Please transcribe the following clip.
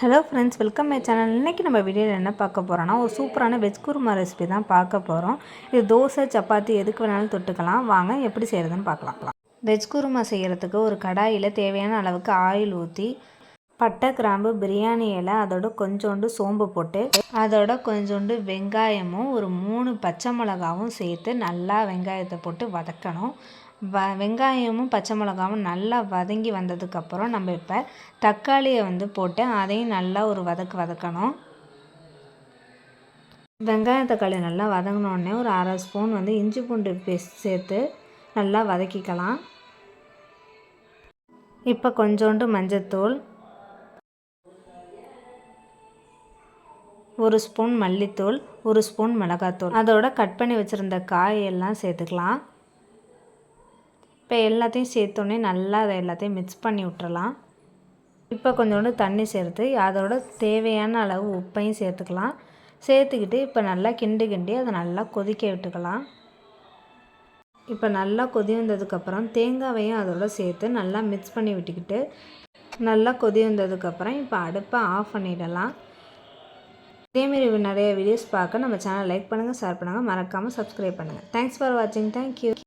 Hello friends, welcome my channel. இன்றைக்கி நம்ம வீடியோவில் என்ன பார்க்க போகிறோன்னா, ஒரு சூப்பரான வெஜ் குருமா ரெசிபி தான் பார்க்க போகிறோம். இது தோசை, சப்பாத்தி எதுக்கு வேணாலும் தொட்டுக்கலாம். வாங்க எப்படி செய்கிறதுன்னு பார்க்கலாம். வெஜ் குருமா செய்கிறதுக்கு ஒரு கடாயில் தேவையான அளவுக்கு ஆயில் ஊற்றி, பட்டை, கிராம்பு, பிரியாணி இலை, அதோட கொஞ்சோண்டு சோம்பு போட்டு, அதோட கொஞ்சோண்டு வெங்காயமும் ஒரு 3 பச்சை மிளகாவும் சேர்த்து நல்லா வெங்காயத்தை போட்டு வதக்கணும். வெங்காயமும் பச்சை மிளகாவும் நல்லா வதங்கி வந்ததுக்கப்புறம் நம்ம இப்போ தக்காளியை போட்டு அதையும் நல்லா ஒரு வதக்கணும். வெங்காயம் தக்காளி நல்லா வதங்கினோடனே ஒரு 1/2 ஸ்பூன் இஞ்சி பூண்டு பேஸ்ட் சேர்த்து நல்லா வதக்கிக்கலாம். இப்போ கொஞ்சோண்டு மஞ்சத்தூள், 1 ஸ்பூன் மல்லித்தூள், 1 ஸ்பூன் மிளகாத்தூள், அதோட கட் பண்ணி வச்சுருந்த காயெல்லாம் சேர்த்துக்கலாம். இப்போ எல்லாத்தையும் சேர்த்தோன்னே நல்லா அதை எல்லாத்தையும் மிக்ஸ் பண்ணி விட்டுறலாம். இப்போ கொஞ்சோண்டு தண்ணி சேர்த்து அதோட தேவையான அளவு உப்பையும் சேர்த்துக்கலாம். சேர்த்துக்கிட்டு இப்போ நல்லா கிண்டி அதை நல்லா கொதிக்க விட்டுக்கலாம். இப்போ நல்லா கொதி வந்ததுக்கப்புறம் தேங்காவையும் அதோட சேர்த்து நல்லா மிக்ஸ் பண்ணி விட்டுக்கிட்டு நல்லா கொதி வந்ததுக்கப்புறம் இப்போ அடுப்பை ஆஃப் பண்ணிடலாம். இதேமாரி நிறைய வீடியோஸ் பார்க்க நம்ம சேனல் லைக் பண்ணுங்கள், ஷேர் பண்ணுங்கள், மறக்காமல் சப்ஸ்கிரைப் பண்ணுங்கள். தேங்க்ஸ் ஃபார் வாட்சிங். தேங்க்யூ.